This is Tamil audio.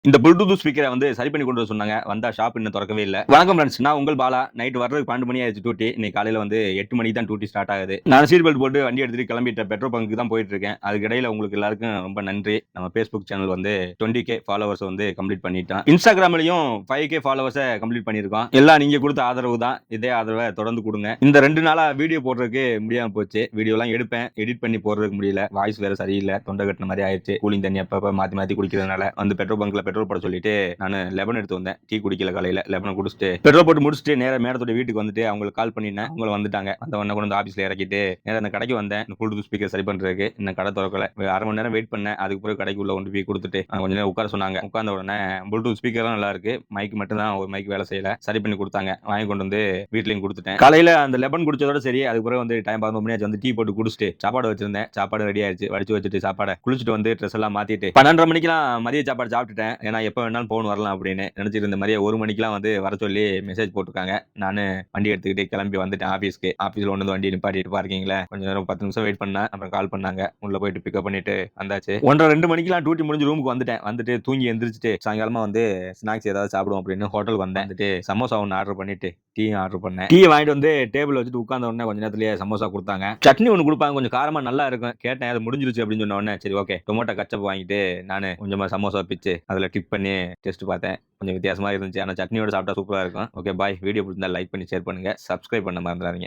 இந்த ப்ளூடூத் ஸ்பீக்கரை வந்து சரி பண்ணி கொண்டு வர சொன்னாங்க. வந்தா ஷாப் இன்னும் தொறக்கவே இல்ல. வணக்கம் ஃபிரெண்ட்ஸ். நான் உங்கள் பாலா. நைட் வர்றதுக்கு 12 மணி ஆயிருச்சு டியூட்டி. இன்னைக்கு காலையில வந்து 8 மணிக்கு தான் டியூட்டி ஸ்டார்ட் ஆகுது. நான் சீட் பெல்ட் போட்டு வண்டி எடுத்துட்டு கிளம்பிட்டேன். பெட்ரோல் பங்க்கு தான் போயிட்டு இருக்கேன். அதுக்கு இடையில உங்களுக்கு எல்லாருக்கும் ரொம்ப நன்றி. நம்ம Facebook சேனல் வந்து 20K ஃபாலோவர்ஸ் வந்து கம்ப்ளீட் பண்ணிட்டோம். Instagramலயும் 5K ஃபாலோவர்ஸை கம்ப்ளீட் பண்ணியிருக்கோம். எல்லாம் நீங்க கொடுத்த ஆதரவு தான். இதே ஆதரவை தொடர்ந்து கொடுங்க. இந்த 2 நாளா வீடியோ போடுறதுக்கு முடியாம போச்சு. வீடியோலாம் எடுப்பேன். எடிட் பண்ணி போடுறதுக்கு முடியல. வாய்ஸ் வேற சரியில்லை. தொண்டை கட்டின மாதிரி ஆயிடுச்சு. கூலிங் தண்ணி அப்பப்ப மாத்தி மாத்தி குடிக்கிறதுனால வந்து பெட்ரோல் பங்க்ல பெட்ரோல் போட சொல்லிட்டு நான் லெமன் எடுத்து வந்தேன். டீ குடிக்கல காலையில. லெமனை குடிச்சிட்டு பெட்ரோல் போட்டு முடிச்சுட்டு நேரா மேடத்தோட வீட்டுக்கு வந்துட்டு அவங்களுக்கு கால் பண்ணினேன். அவங்க வந்துட்டாங்க. அந்த உடனே கொண்டு வந்து ஆபீஸ்ல இறக்கிட்டு நேரா அந்த கடைக்கு வந்தேன். ப்ளூடூத் ஸ்பீக்கர் சரி பண்றதுக்கு. இன்னும் கடை திறக்கல. அரை மணி நேரம் வெயிட் பண்ணேன். அதுக்கு பிறகு கடைக்கு உள்ள கொண்டு போய் கொடுத்துட்டு கொஞ்ச நேரம் உட்கார சொன்னாங்க. உட்கார்ந்த உடனே ப்ளூடூத் ஸ்பீக்கர்லாம் நல்லா இருக்கு. மைக் மட்டும் தான் ஒரு மைக் வேலை செய்யல. சரி பண்ணி கொடுத்தாங்க. வாங்கி கொண்டு வந்து வீட்லயும் கொடுத்துட்டேன். காலையில அந்த லெமன் குடிச்சதோட சரி. அதுக்கு பிறகு வந்து டைம் 11 மணி ஆச்சு. வந்து டீ போட்டு குடிச்சிட்டு சாப்பாடு வச்சிருந்தேன். சாப்பாடு ரெடி ஆயிடுச்சு. வடிச்சு வச்சுட்டு சாப்பாடை குளிச்சுட்டு வந்து ட்ரெஸ் எல்லாம் மாத்திட்டு 12:30 மணிக்கெல்லாம் மதிய சாப்பாடு சாப்பிட்டுட்டேன். ஏன்னா எப்ப வேணாலும் போன் வரலாம் அப்படின்னு நினைச்சிட்டு இருந்த மாதிரியே 1 மணிக்கெல்லாம் வந்து வர சொல்லி மெசேஜ் போட்டிருக்காங்க. நானு வண்டி எடுத்துக்கிட்டு கிளம்பி வந்துட்டேன் ஆபீஸ்க்கு. ஆபீஸ்ல கொண்டு வந்து வண்டி நிப்பாட்டிட்டு பார்க்கிங்ல கொஞ்ச நேரம் 10 நிமிஷம் வெயிட் பண்ணேன். அப்புறம் கால் பண்ணாங்க. உள்ள போயிட்டு பிக்கப் பண்ணிட்டு வந்தாச்சு. 1:30 2 மணிக்கெல்லாம் டியூட்டி முடிஞ்சு ரூமுக்கு வந்துட்டேன். வந்துட்டு தூங்கி எந்திரிச்சிட்டு சாயங்காலமா வந்து ஸ்நாக்ஸ் ஏதாவது சாப்பிடுவோம் அப்படின்னு ஹோட்டல் வந்தேன். வந்துட்டு சமோசா ஒன்று ஆர்டர் பண்ணிட்டு டீ ஆர்டர் பண்ணேன். டீ வாங்கிட்டு வந்து டேபிள் வச்சுட்டு உட்கார்ந்த உடனே கொஞ்ச நேரத்திலேயே சமோசா கொடுத்தாங்க. சட்னி ஒன்று கொடுப்பாங்க. கொஞ்சம் காரமா நல்லா இருக்கும். கேட்டேன் அது முடிஞ்சிருச்சு அப்படின்னு சொன்ன உடனே சரி ஓகே டொமேட்டோ கச்சப் வாங்கிட்டு நானு கொஞ்சமா சமோசா பிச்சு அதுல டிப் பண்ணி டெஸ்ட் பார்த்தேன். கொஞ்சம் வித்தியாசமா இருந்துச்சு. ஆனா சட்னியோட சாப்பிட்டா சூப்பரா இருக்கும். Okay bye. வீடியோ பிடிச்சிருந்தா லைக் பண்ணி ஷேர் பண்ணுங்க. சப்ஸ்கிரைப் பண்ண மறந்துடாதீங்க.